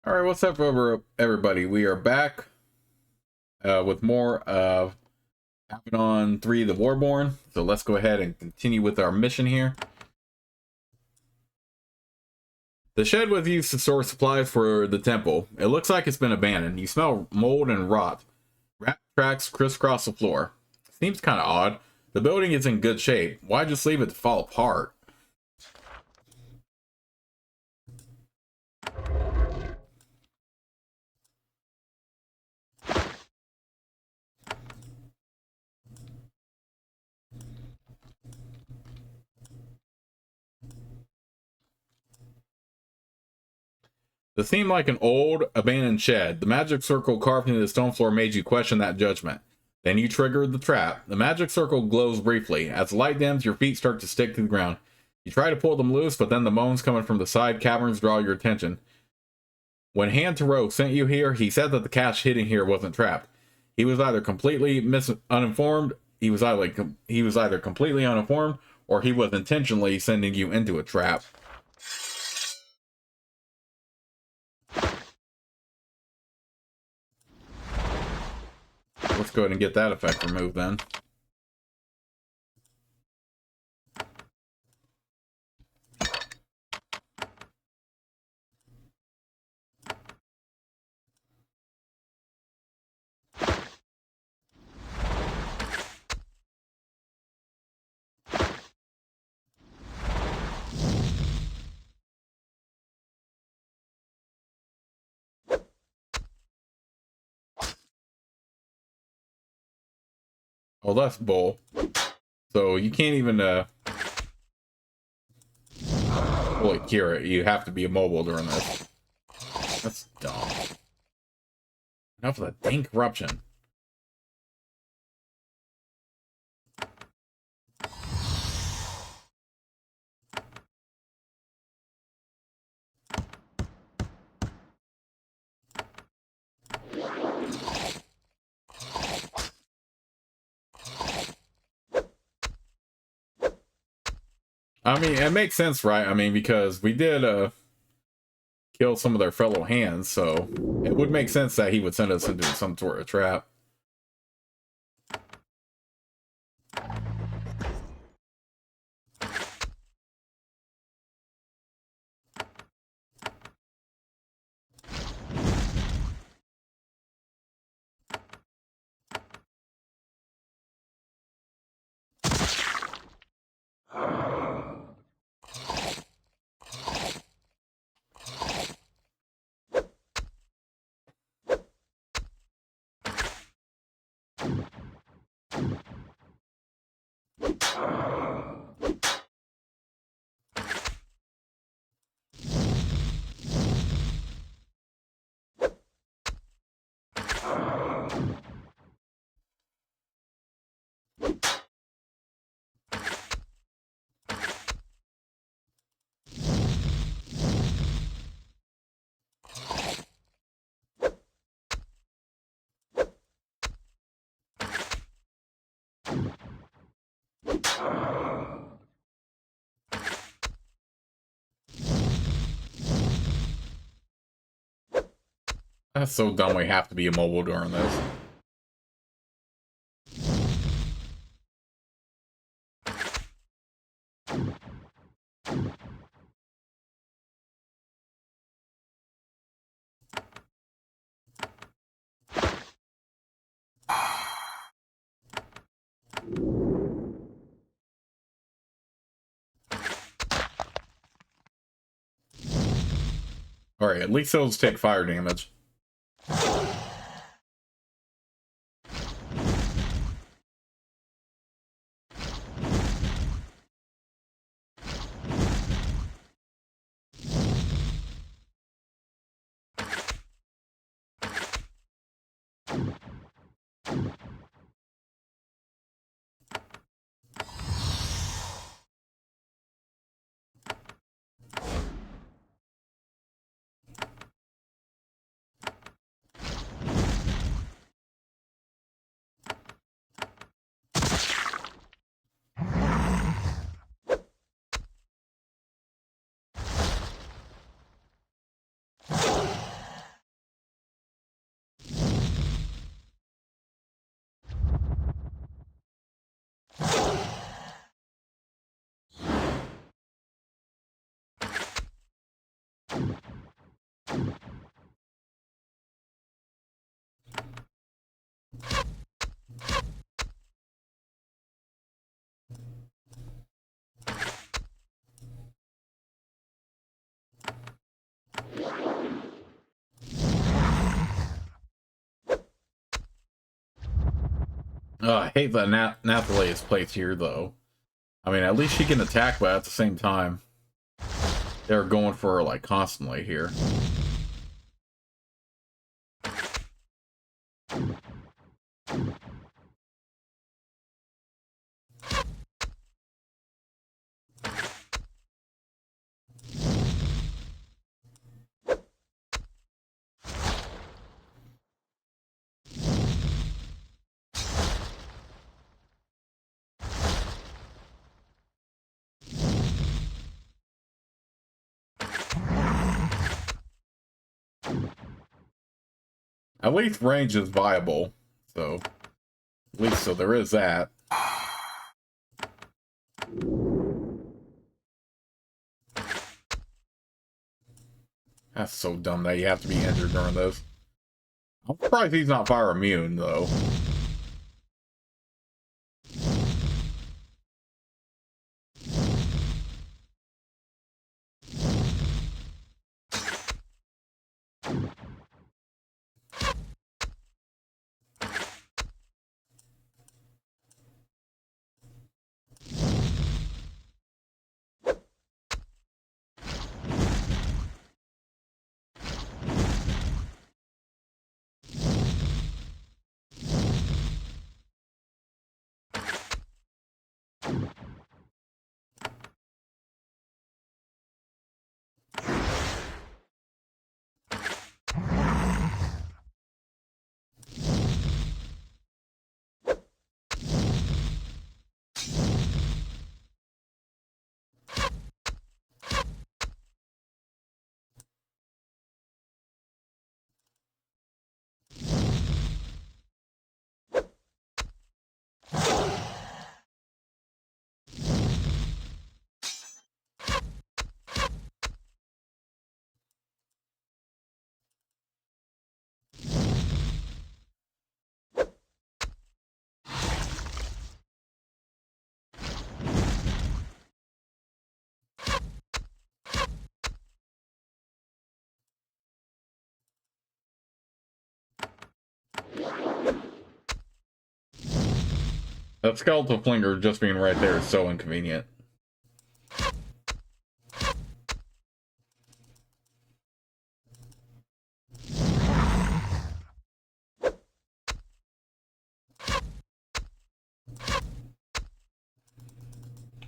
All right, what's up, everybody? We are back with more of Avadon 3, the Warborn. So let's go ahead and continue with our mission here. The shed was used to store supplies for the temple. It looks like it's been abandoned. You smell mold and rot. Rat tracks crisscross the floor. Seems kind of odd. The building is in good shape. Why just leave it to fall apart? This seemed like an old, abandoned shed. The magic circle carved into the stone floor made you question that judgment. Then you triggered the trap. The magic circle glows briefly. As the light dims, your feet start to stick to the ground. You try to pull them loose, but then the moans coming from the side caverns draw your attention. When Hand to Rogue sent you here, he said that the cache hidden here wasn't trapped. He was either completely uninformed. He was either completely uninformed, or he was intentionally sending you into a trap. Let's go ahead and get that effect removed then. Oh, that's bull. So you can't even fully cure it. You have to be immobile during this. That's dumb. Enough of that dang corruption. I mean, it makes sense, right? I mean, because we did kill some of their fellow hands, so it would make sense that he would send us into some sort of trap. That's so dumb we have to be immobile during this. Alright, at least those take fire damage. I hate that Nathalie is placed here, though. I mean, at least she can attack, but at the same time, they're going for her, like, constantly here. At least range is viable, so at least so there is that. That's so dumb that you have to be injured during this. I'm surprised he's not fire immune, though. That skeletal flinger just being right there is so inconvenient.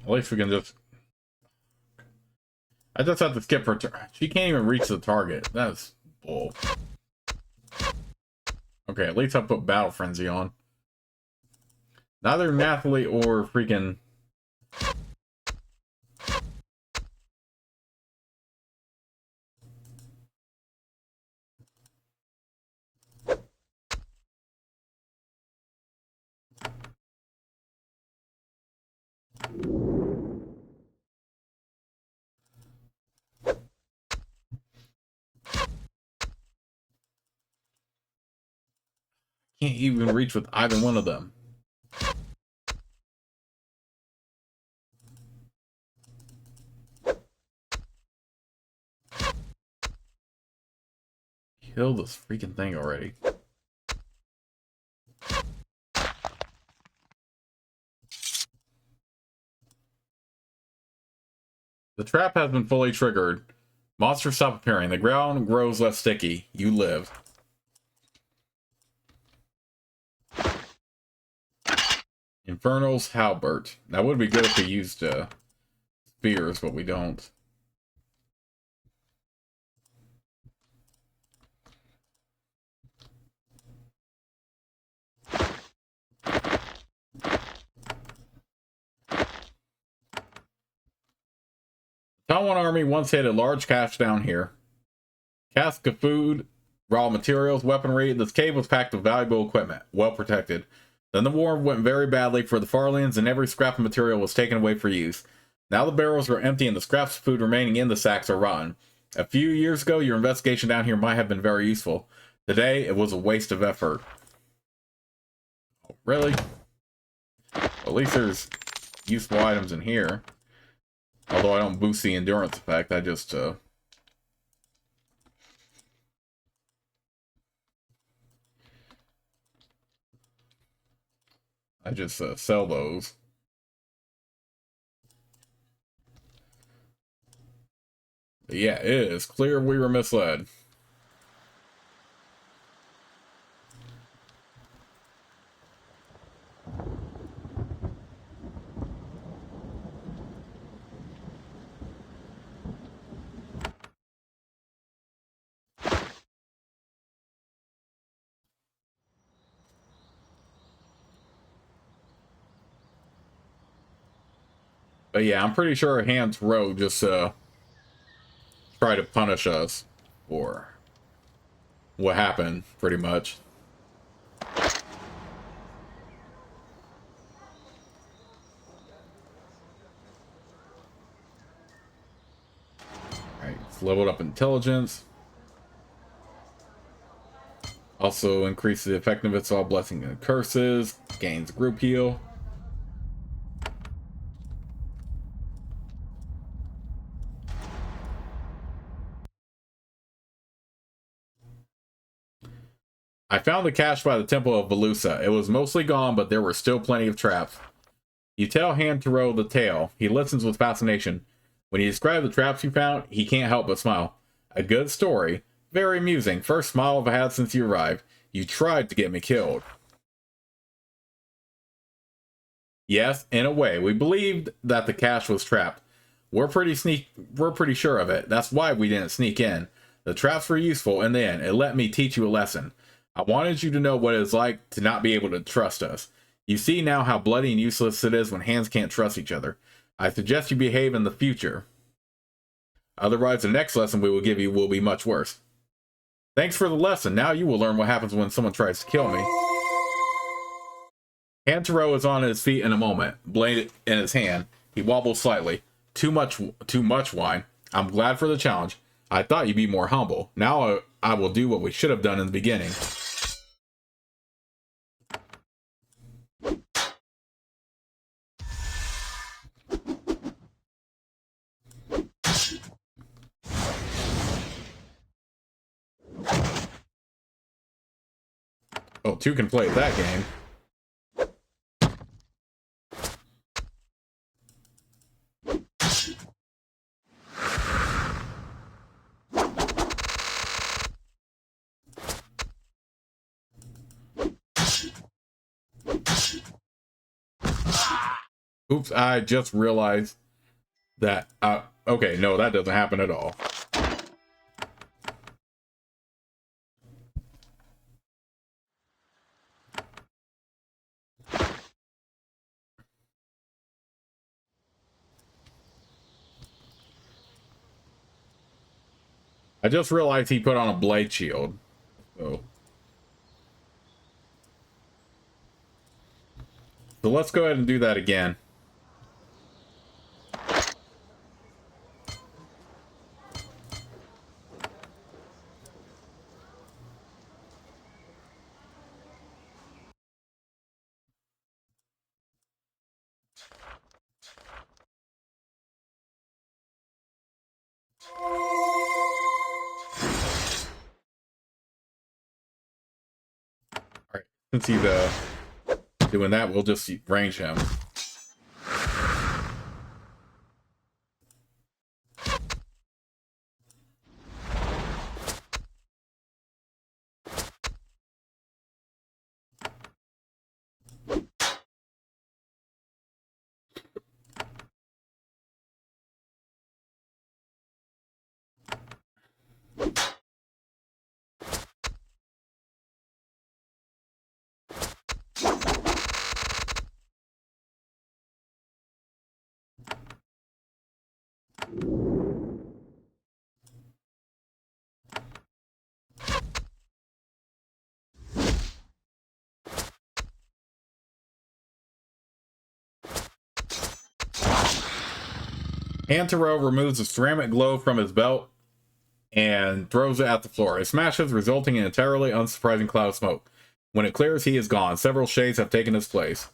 At least we can just... I just have to skip her turn. She can't even reach the target. That's bull. Okay, at least I put Battle Frenzy on. Neither Nathalie or freaking... Can't even reach with either one of them. Kill this freaking thing already. The trap has been fully triggered. Monsters stop appearing. The ground grows less sticky. You live. Infernal's Halbert. That would be good if we used spears, but we don't. Taiwan Army once hid a large cache down here. Cask of food, raw materials, weaponry. This cave was packed with valuable equipment, well protected. Then the war went very badly for the Farlians, and every scrap of material was taken away for use. Now the barrels are empty and the scraps of food remaining in the sacks are rotten. A few years ago, your investigation down here might have been very useful. Today, it was a waste of effort. Oh, really? At least there's useful items in here. Although I don't boost the endurance effect, I just, I just sell those. But yeah, it is clear we were misled. But yeah, I'm pretty sure Hans Rowe just try to punish us for what happened, pretty much. Alright, it's leveled up intelligence. Also increases the effectiveness of all blessings and curses. Gains group heal. I found the cache by the Temple of Velusa. It was mostly gone, but there were still plenty of traps. You tell Han to roll the tale. He listens with fascination. When you describe the traps you found, he can't help but smile. A good story. Very amusing. First smile I've had since you arrived. You tried to get me killed. Yes, in a way. We believed that the cache was trapped. We're pretty sure of it. That's why we didn't sneak in. The traps were useful in the end. It let me teach you a lesson. I wanted you to know what it's like to not be able to trust us. You see now how bloody and useless it is when hands can't trust each other. I suggest you behave in the future. Otherwise, the next lesson we will give you will be much worse. Thanks for the lesson. Now you will learn what happens when someone tries to kill me. Hantaro is on his feet in a moment, blade in his hand. He wobbles slightly. Too much wine. I'm glad for the challenge. I thought you'd be more humble. Now I will do what we should have done in the beginning. Oh, two can play that game. Oops, I just realized that, okay, no, that doesn't happen at all. I just realized he put on a blade shield. So let's go ahead and do that again. Alright, since he's doing that, we'll just range him. Antero removes a ceramic globe from his belt and throws it at the floor. It smashes, resulting in a terribly unsurprising cloud of smoke. When it clears, he is gone. Several shades have taken his place.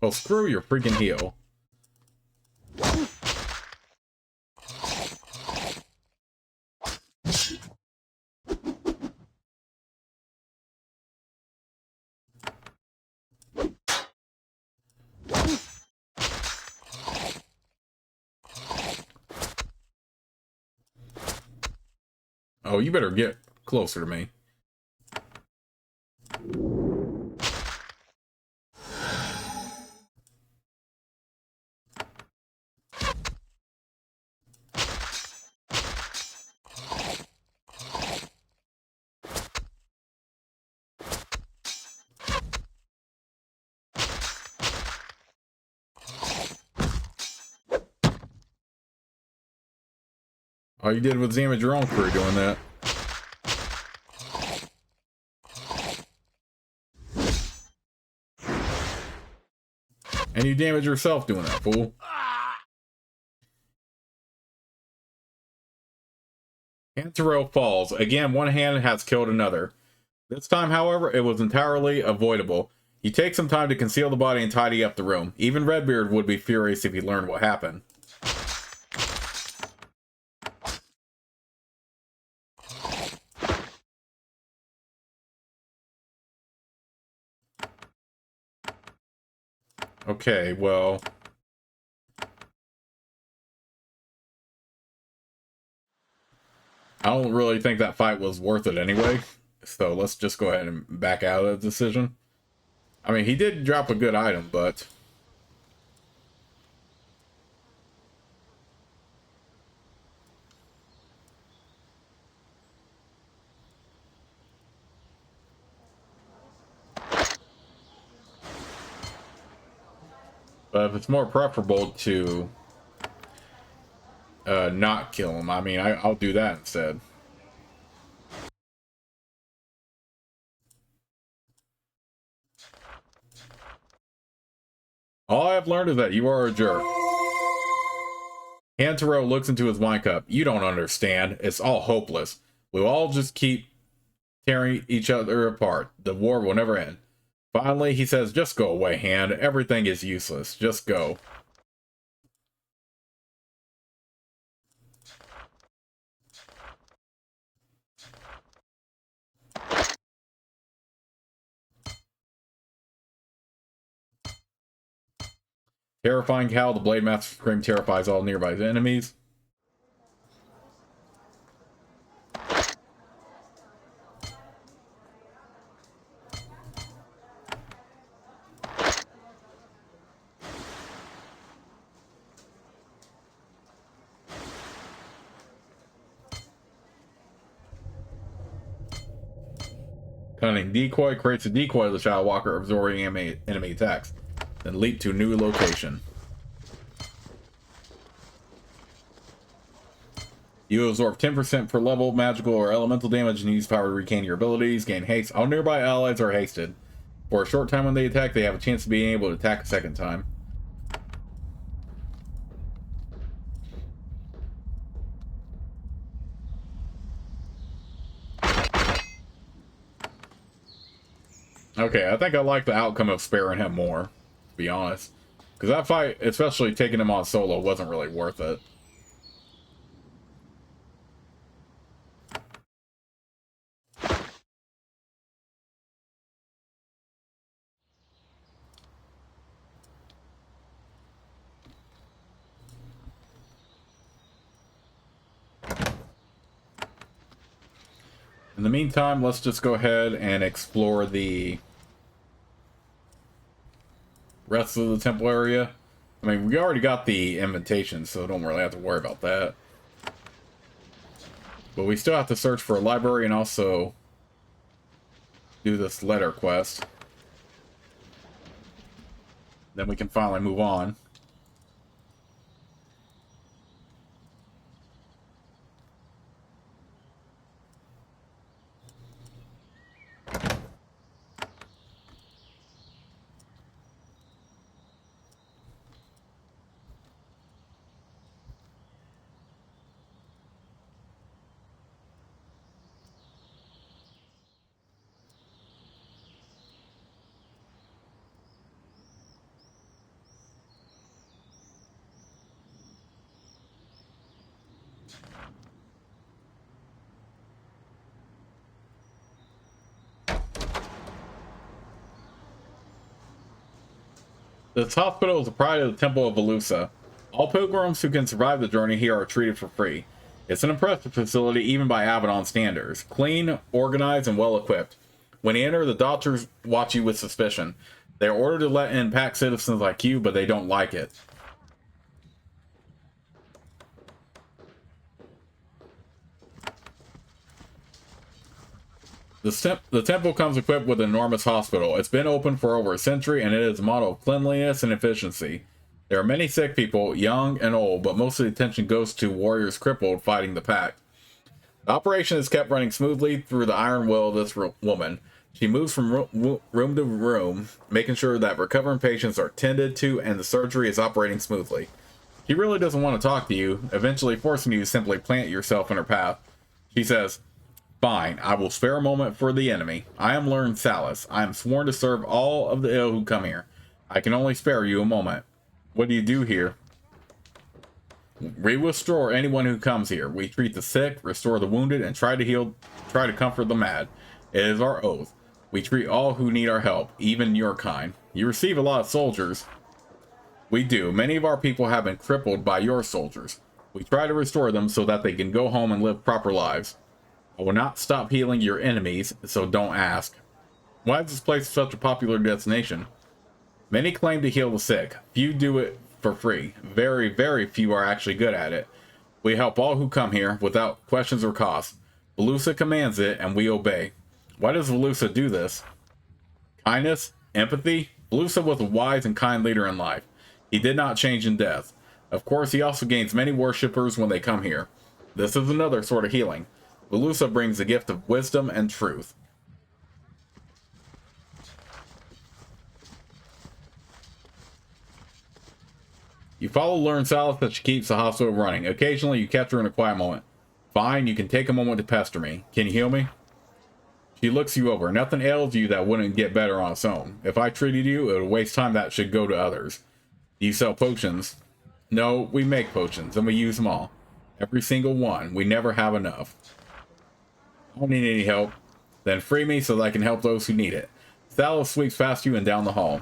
Well, screw your freaking heel. Oh, you better get closer to me. All you did was damage your own crew doing that. And you damage yourself doing that, fool. Antero falls. Again, one hand has killed another. This time, however, it was entirely avoidable. You take some time to conceal the body and tidy up the room. Even Redbeard would be furious if he learned what happened. Okay, well... I don't really think that fight was worth it anyway. So let's just go ahead and back out of the decision. I mean, he did drop a good item, but... But if it's more preferable to not kill him, I mean, I'll do that instead. All I've learned is that you are a jerk. Antero looks into his wine cup. You don't understand. It's all hopeless. We'll all just keep tearing each other apart. The war will never end. Finally, he says, just go away, Hand. Everything is useless. Just go. Terrifying Cal, the Blade Master scream terrifies all nearby enemies. Cunning decoy creates a decoy to the Shadow Walker, absorbing enemy attacks. Then leap to a new location. You absorb 10% per level magical or elemental damage and use power to regain your abilities. Gain haste. All nearby allies are hasted. For a short time when they attack, they have a chance of being able to attack a second time. Okay, I think I like the outcome of sparing him more, to be honest. Because that fight, especially taking him on solo, wasn't really worth it. In the meantime, let's just go ahead and explore the rest of the temple area. I mean, we already got the invitation, so don't really have to worry about that. But we still have to search for a library and also do this letter quest. Then we can finally move on. This hospital is the pride of the Temple of Velusa. All pilgrims who can survive the journey here are treated for free. It's an impressive facility even by Avadon standards. Clean, organized, and well equipped. When you enter, the doctors watch you with suspicion. They are ordered to let in packed citizens like you, but they don't like it. The temple comes equipped with an enormous hospital. It's been open for over a century, and it is a model of cleanliness and efficiency. There are many sick people, young and old, but most of the attention goes to warriors crippled fighting the pack. The operation is kept running smoothly through the iron will of this woman. She moves from room to room, making sure that recovering patients are tended to and the surgery is operating smoothly. She really doesn't want to talk to you, eventually forcing you to simply plant yourself in her path. She says, "Fine, I will spare a moment for the enemy. I am Learned Salas. I am sworn to serve all of the ill who come here. I can only spare you a moment. What do you do here?" "We restore anyone who comes here. We treat the sick, restore the wounded, and try to comfort the mad. It is our oath. We treat all who need our help, even your kind. You receive a lot of soldiers." "We do. Many of our people have been crippled by your soldiers. We try to restore them so that they can go home and live proper lives. I will not stop healing your enemies, so don't ask." "Why is this place such a popular destination?" "Many claim to heal the sick. Few do it for free. Very, very few are actually good at it. We help all who come here, without questions or costs. Velusa commands it, and we obey." "Why does Velusa do this?" "Kindness? Empathy?" Velusa was a wise and kind leader in life. He did not change in death. Of course, he also gains many worshippers when they come here. This is another sort of healing. Velusa brings the gift of wisdom and truth. You follow Learn Salas that she keeps the hospital running. Occasionally, you catch her in a quiet moment. "Fine, you can take a moment to pester me. Can you heal me?" She looks you over. "Nothing ails you that wouldn't get better on its own. If I treated you, it would waste time that should go to others." "Do you sell potions?" "No, we make potions, and we use them all. Every single one. We never have enough." "I don't need any help." "Then free me so that I can help those who need it." Salas sweeps past you and down the hall.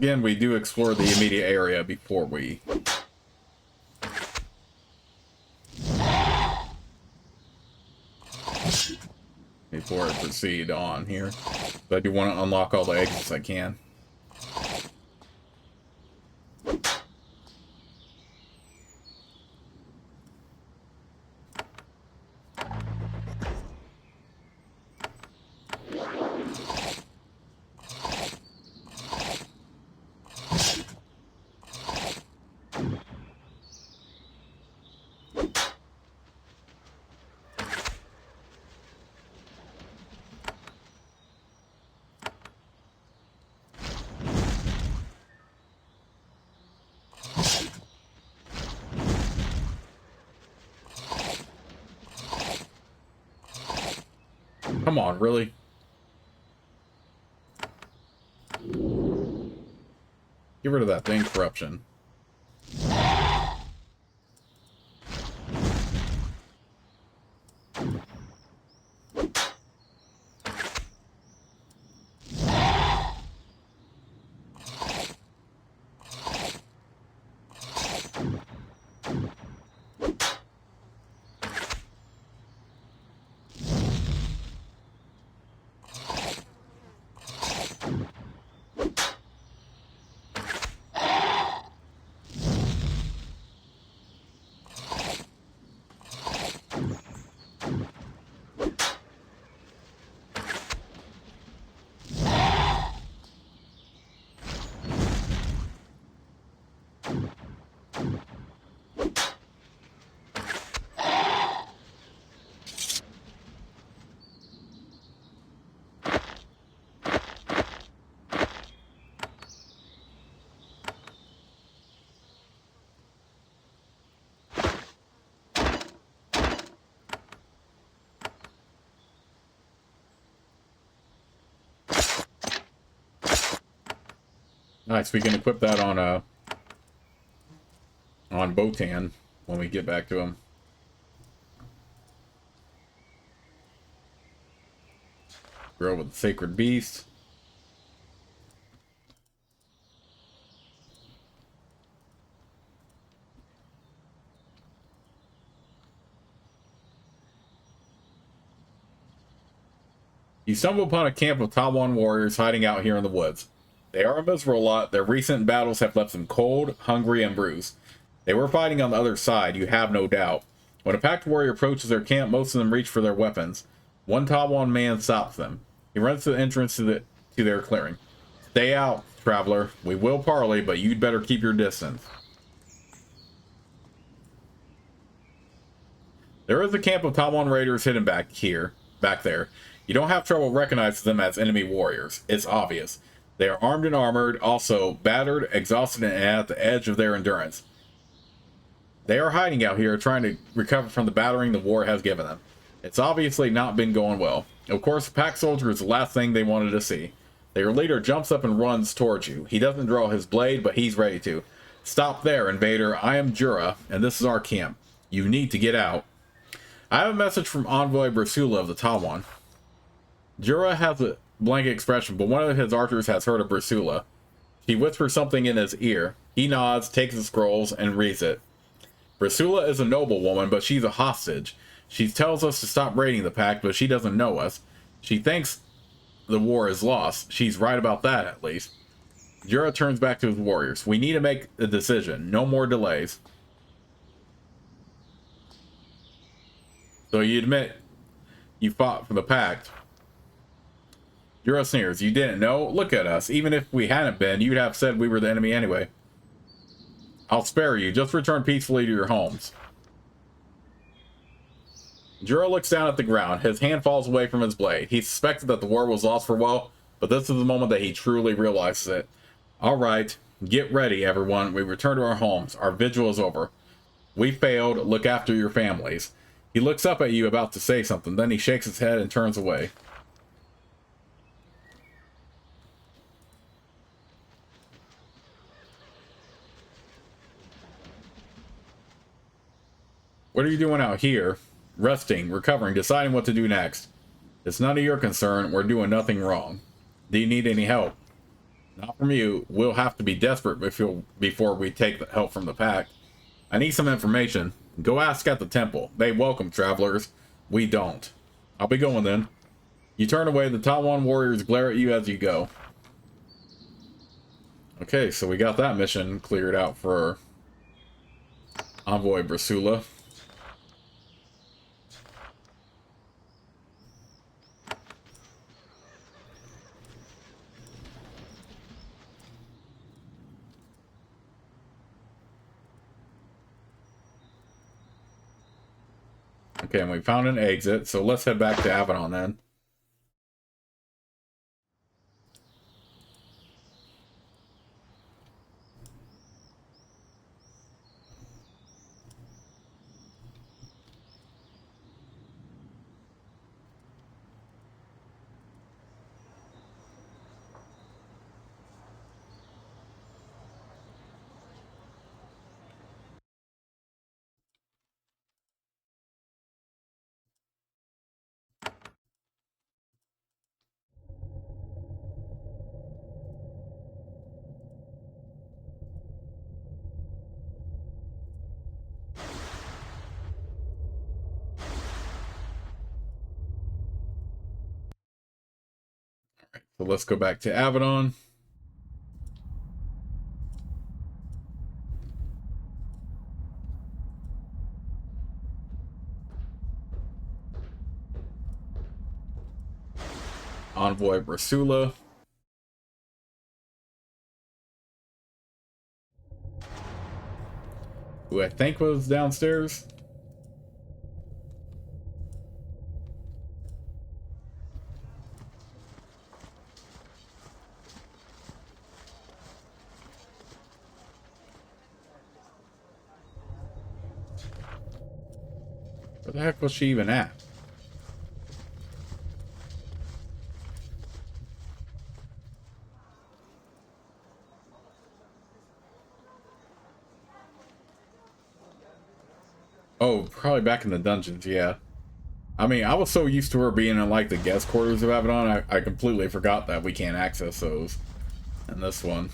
again, we do explore the immediate area before we proceed on here. But I do want to unlock all the exits I can. Come on, really? Get rid of that thing, corruption. Nice, we can equip that on Botan when we get back to him. Grow with the Sacred Beast. You stumble upon a camp of Tawan warriors hiding out here in the woods. They are a miserable lot. Their recent battles have left them cold, hungry, and bruised. They were fighting on the other side, you have no doubt. When a packed warrior approaches their camp, most of them reach for their weapons. One Tawan man stops them. He runs to the entrance to their clearing. Stay out, traveler. We will parley, but you'd better keep your distance. There is a camp of Tawan raiders hidden back there. You don't have trouble recognizing them as enemy warriors. It's obvious. They are armed and armored, also battered, exhausted, and at the edge of their endurance. They are hiding out here, trying to recover from the battering the war has given them. It's obviously not been going well. Of course, the pack soldier is the last thing they wanted to see. Their leader jumps up and runs towards you. He doesn't draw his blade, but he's ready to. Stop there, invader. I am Jura, and this is our camp. You need to get out. I have a message from Envoy Brasula of the Tawan. Jura has a blank expression, but one of his archers has heard of Brasula. She whispers something in his ear. He nods, takes the scrolls, and reads it. Brasula is a noble woman, but she's a hostage. She tells us to stop raiding the pack, but she doesn't know us. She thinks the war is lost. She's right about that, at least. Jura turns back to his warriors. We need to make a decision. No more delays. So you admit you fought for the pact. Jura sneers. You didn't know? Look at us. Even if we hadn't been, you'd have said we were the enemy anyway. I'll spare you. Just return peacefully to your homes. Jura looks down at the ground. His hand falls away from his blade. He suspected that the war was lost for well, but this is the moment that he truly realizes it. All right, get ready, everyone. We return to our homes. Our vigil is over. We failed. Look after your families. He looks up at you, about to say something. Then he shakes his head and turns away. What are you doing out here? Resting, recovering, deciding what to do next. It's none of your concern. We're doing nothing wrong. Do you need any help? Not from you. We'll have to be desperate before we take the help from the pack. I need some information. Go ask at the temple. They welcome travelers. We don't. I'll be going then. You turn away, the Tawan warriors glare at you as you go. Okay, so we got that mission cleared out for Envoy Brasula. Okay, and we found an exit, so let's head back to Avadon then. So let's go back to Avadon. Envoy Brasula. Who I think was downstairs. Where the heck was she even at? Oh, probably back in the dungeons, yeah. I mean, I was so used to her being in, like, the guest quarters of Avadon, I completely forgot that we can't access those in this one.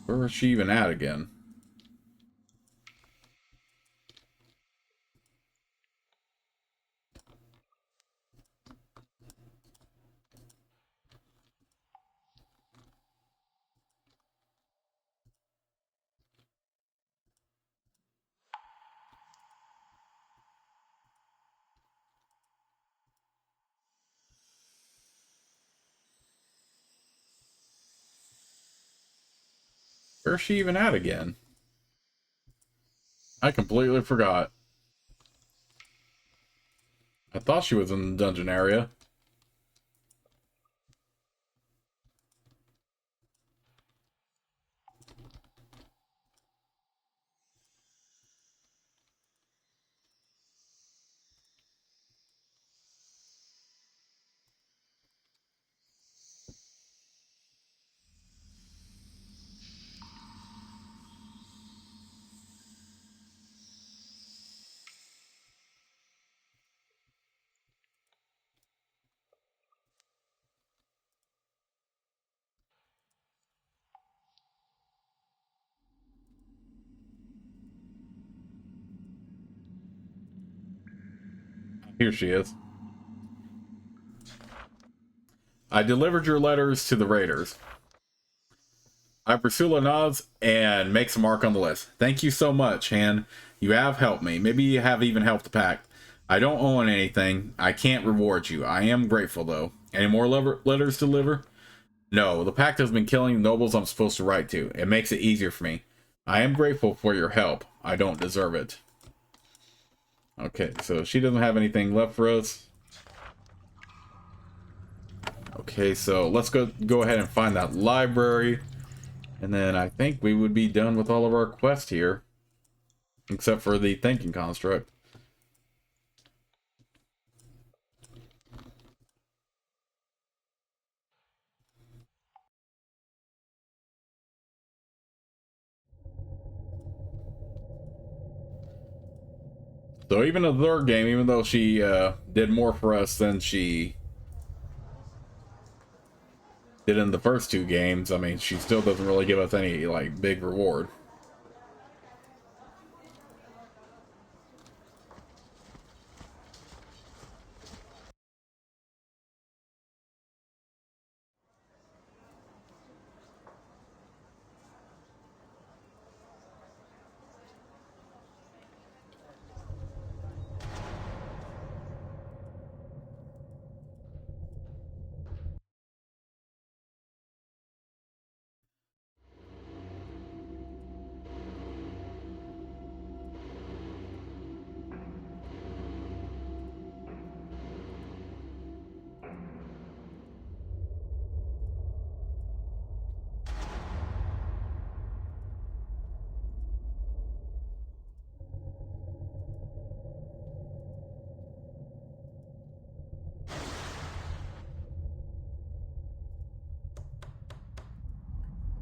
Where was she even at again? Where's she even at again? I completely forgot. I thought she was in the dungeon area. Here she is. I delivered your letters to the raiders. I pursue nods and makes a mark on the list. Thank you so much, Han. You have helped me. Maybe you have even helped the pack. I don't own anything. I can't reward you. I am grateful, though. Any more letters to deliver? No, the pact has been killing the nobles I'm supposed to write to. It makes it easier for me. I am grateful for your help. I don't deserve it. Okay, so she doesn't have anything left for us. Okay, so let's go ahead and find that library. And then I think we would be done with all of our quests here. Except for the thinking construct. So even in the third game, even though she did more for us than she did in the first two games, I mean, she still doesn't really give us any, like, big reward.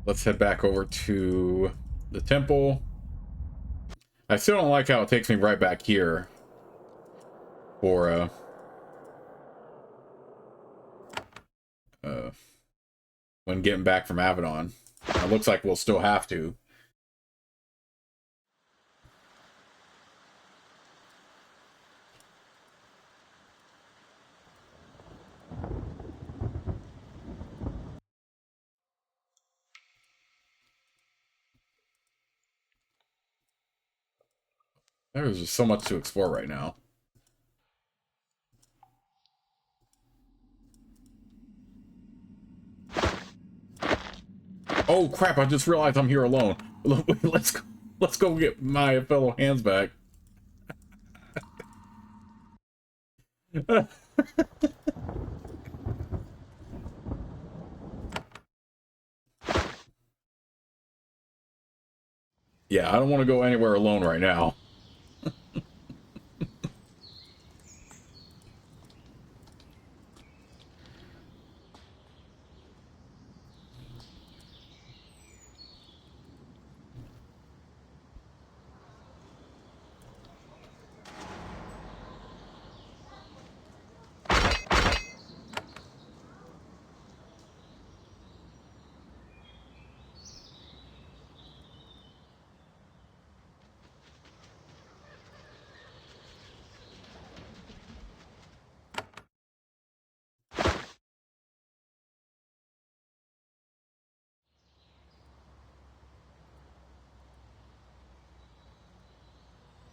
Let's head back over to the temple. I still don't like how it takes me right back here for when getting back from Avadon. It looks like we'll still have to. There's just so much to explore right now. Oh crap, I just realized I'm here alone. Let's go get my fellow hands back. Yeah, I don't want to go anywhere alone right now.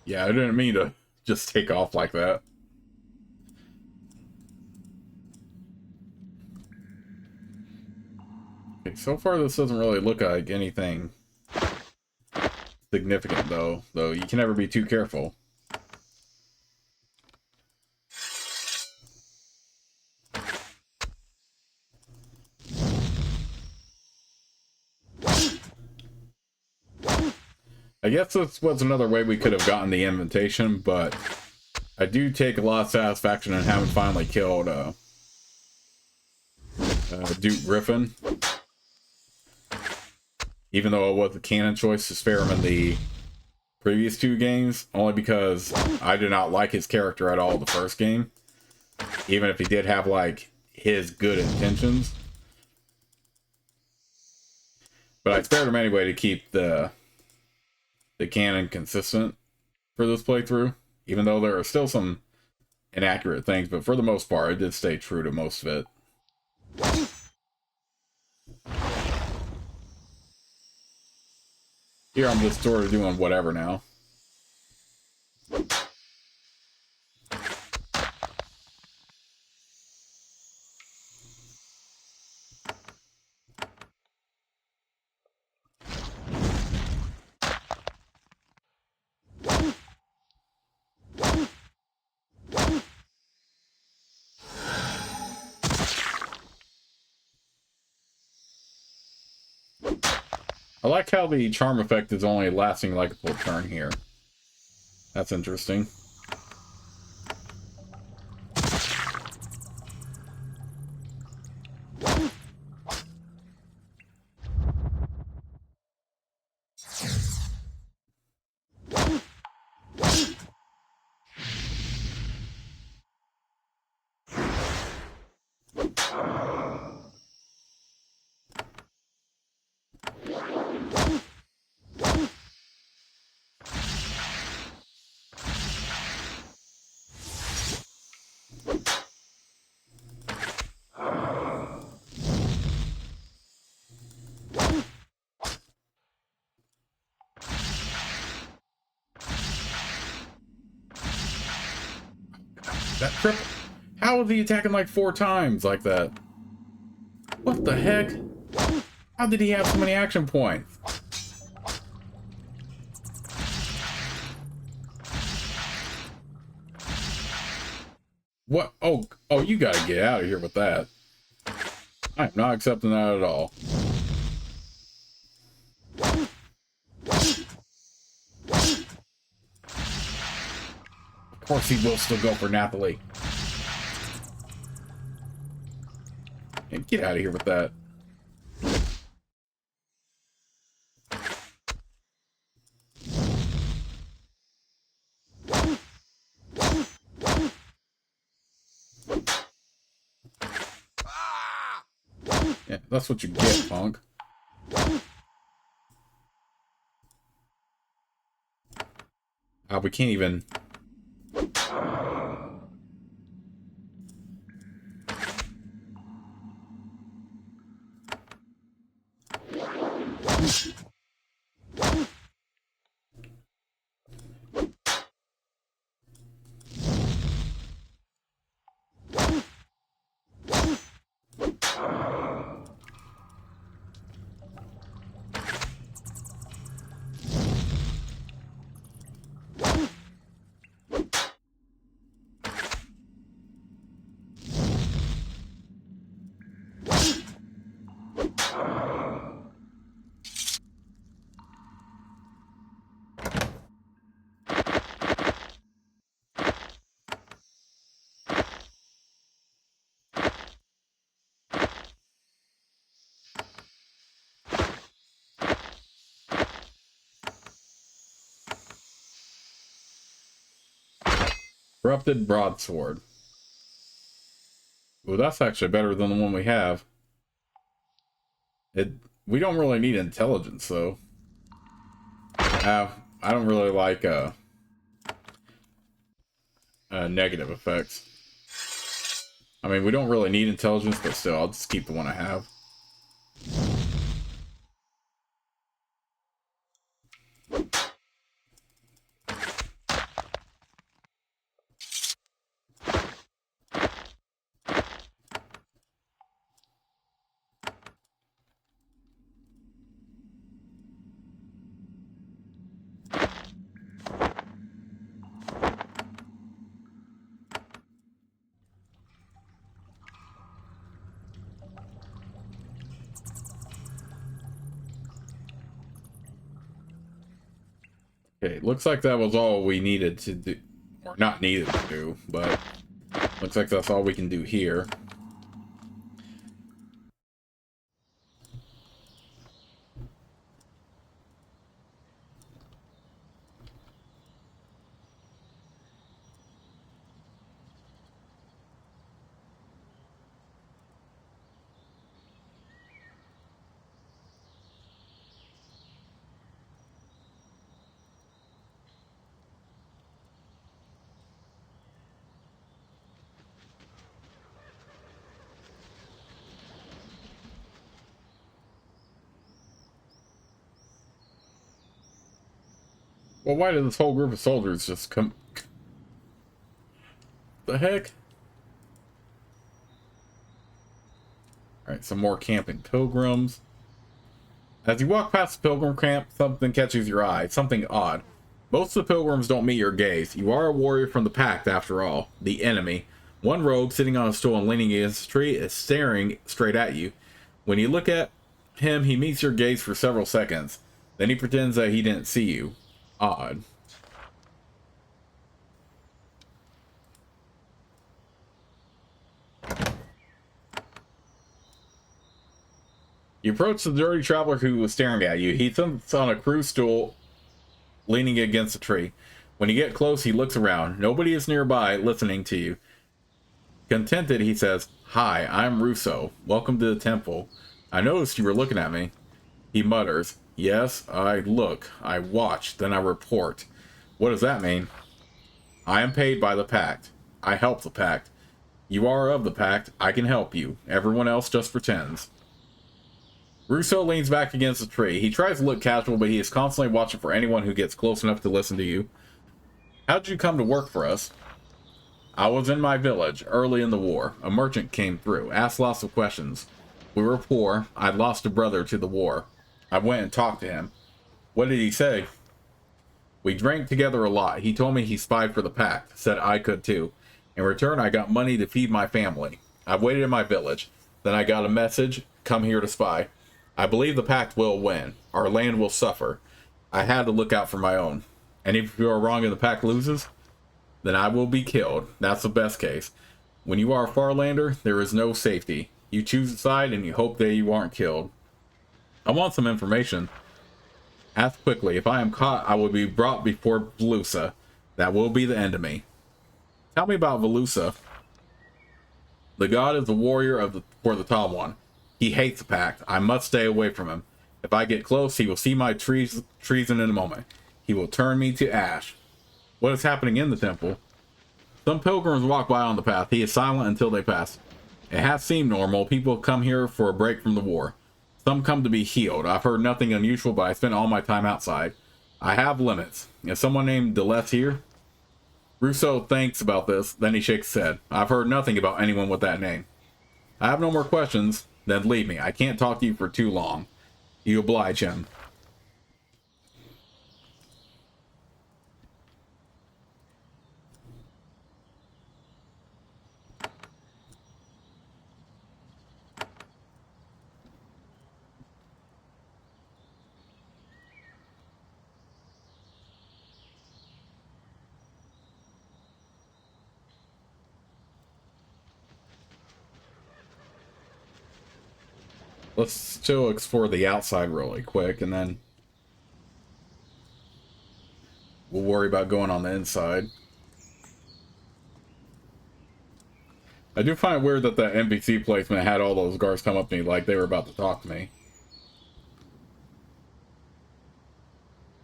Yeah, I didn't mean to just take off like that. Okay, so far this doesn't really look like anything significant though you can never be too careful. I guess this was another way we could have gotten the invitation, but I do take a lot of satisfaction in having finally killed Duke Griffin. Even though it was a canon choice to spare him in the previous two games, only because I did not like his character at all the first game. Even if he did have, like, his good intentions. But I spared him anyway to keep the canon consistent for this playthrough. Even though there are still some inaccurate things, but for the most part, I did stay true to most of it. Here I'm just sort of doing whatever now. I like how the charm effect is only lasting like a full turn here. That's interesting. That triple. How is he attacking like 4 times like that? What the heck? How did he have so many action points? What? Oh, you gotta get out of here with that. I am not accepting that at all. Of course he will still go for Napoli. And get out of here with that. Yeah, that's what you get, punk. We can't even... Corrupted broadsword. Well, that's actually better than the one we have. We don't really need intelligence, though. I don't really like negative effects. I mean, we don't really need intelligence, but still, I'll just keep the one I have. Okay, looks like that was all we needed to do. Or not needed to do, but looks like that's all we can do here. Well, why did this whole group of soldiers just come? The heck? Alright, some more camping pilgrims. As you walk past the pilgrim camp, something catches your eye. Something odd. Most of the pilgrims don't meet your gaze. You are a warrior from the pact, after all. The enemy. One rogue, sitting on a stool and leaning against a tree, is staring straight at you. When you look at him, he meets your gaze for several seconds. Then he pretends that he didn't see you. Odd. You approach the dirty traveler who was staring at you. He sits on a cruise stool, leaning against a tree. When you get close, he looks around. Nobody is nearby, listening to you. Contented, he says, "Hi, I'm Russo. Welcome to the temple. I noticed you were looking at me." He mutters, "Yes, I look, I watch, then I report." What does that mean? I am paid by the pact. I help the pact. You are of the pact. I can help you. Everyone else just pretends. Russo leans back against the tree. He tries to look casual, but he is constantly watching for anyone who gets close enough to listen to you. How did you come to work for us? I was in my village early in the war. A merchant came through, asked lots of questions. We were poor. I'd lost a brother to the war. I went and talked to him. What did he say? We drank together a lot. He told me he spied for the pact, said I could too. In return, I got money to feed my family. I waited in my village. Then I got a message, come here to spy. I believe the pact will win. Our land will suffer. I had to look out for my own. And if you are wrong and the pact loses, then I will be killed. That's the best case. When you are a Farlander, there is no safety. You choose a side and you hope that you aren't killed. I want some information. Ask quickly. If I am caught, I will be brought before Velusa. That will be the end of me. Tell me about Velusa. The god is the warrior for the tall one. He hates the pact. I must stay away from him. If I get close, he will see my treason in a moment. He will turn me to ash. What is happening in the temple? Some pilgrims walk by on the path. He is silent until they pass. It has seemed normal. People come here for a break from the war. Some come to be healed. I've heard nothing unusual, but I spend all my time outside. I have limits. Is someone named Deleth here? Russo thinks about this, then he shakes his head. I've heard nothing about anyone with that name. I have no more questions, then leave me. I can't talk to you for too long. You oblige him. Let's still explore the outside really quick, and then we'll worry about going on the inside. I do find it weird that the NPC placement had all those guards come up to me like they were about to talk to me.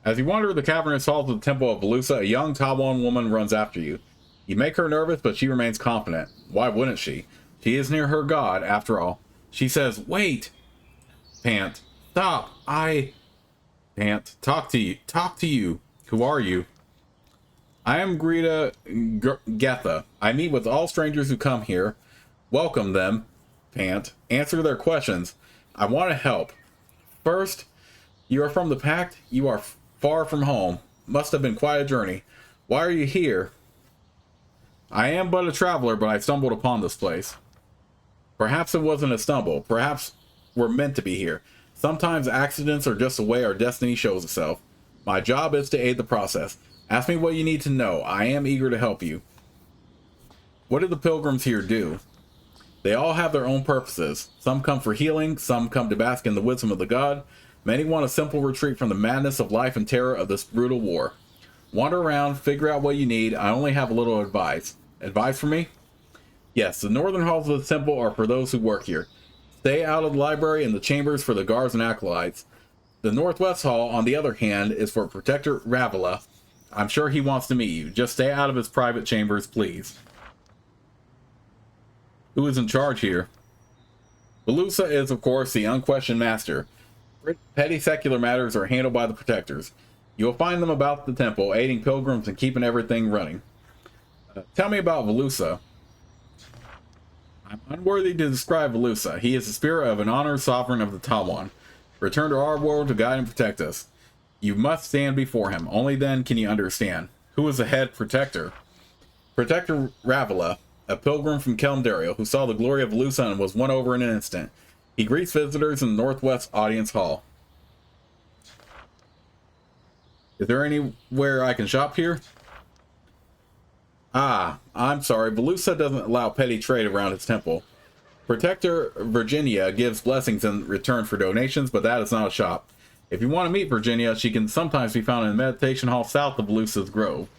As you wander the cavernous halls of the Temple of Velusa, a young Tawan woman runs after you. You make her nervous, but she remains confident. Why wouldn't she? She is near her god, after all. She says, "Wait!" Pant. "Stop! Pant. Talk to you. Talk to you. Who are you?" "I am Greta Getha. I meet with all strangers who come here. Welcome them." Pant. "Answer their questions. I want to help. First, you are from the pact. You are far from home. Must have been quite a journey. Why are you here?" "I am but a traveler, but I stumbled upon this place." "Perhaps it wasn't a stumble. Perhaps we're meant to be here. Sometimes accidents are just the way our destiny shows itself. My job is to aid the process. Ask me what you need to know. I am eager to help you." "What do the pilgrims here do?" "They all have their own purposes. Some come for healing, some come to bask in the wisdom of the god. Many want a simple retreat from the madness of life and terror of this brutal war. Wander around, figure out what you need. I only have a little advice." "Advice for me?" "Yes, the northern halls of the temple are for those who work here. Stay out of the library and the chambers for the guards and acolytes. The northwest hall, on the other hand, is for Protector Ravila. I'm sure he wants to meet you. Just stay out of his private chambers, please." "Who is in charge here?" "Velusa is, of course, the unquestioned master. Petty secular matters are handled by the protectors. You will find them about the temple, aiding pilgrims and keeping everything running. Tell me about Velusa." "I'm unworthy to describe Velusa. He is the spirit of an honored sovereign of the Tawan. Return to our world to guide and protect us. You must stand before him. Only then can you understand. Who is the head protector?" "Protector Ravila, a pilgrim from Kelmdario, who saw the glory of Velusa and was won over in an instant. He greets visitors in the Northwest Audience Hall." "Is there anywhere I can shop here?" "Ah, I'm sorry. Velusa doesn't allow petty trade around its temple. Protector Virginia gives blessings in return for donations, but that is not a shop. If you want to meet Virginia, she can sometimes be found in the meditation hall south of Velusa's Grove."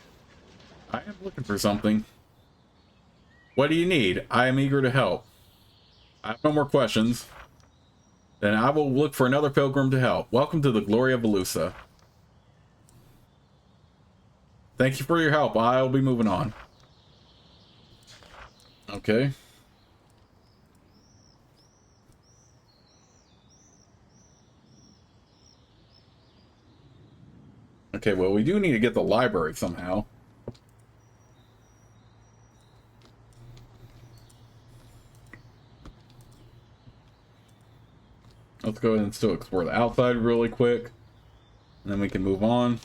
"I am looking for something." "What do you need? I am eager to help." "I have no more questions. Then I will look for another pilgrim to help. Welcome to the glory of Velusa." "Thank you for your help. I'll be moving on." Okay. Okay, well, we do need to get the library somehow. Let's go ahead and still explore the outside really quick, and then we can move on.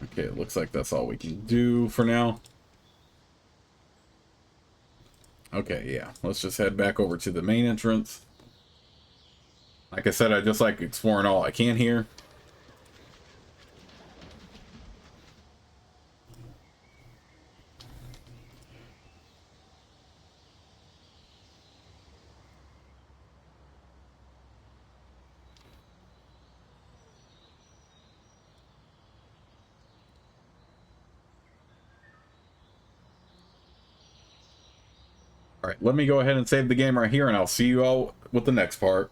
Okay, it looks like that's all we can do for now. Okay, yeah, let's just head back over to the main entrance. Like I said, I just like exploring all I can here. All right, let me go ahead and save the game right here, and I'll see you all with the next part.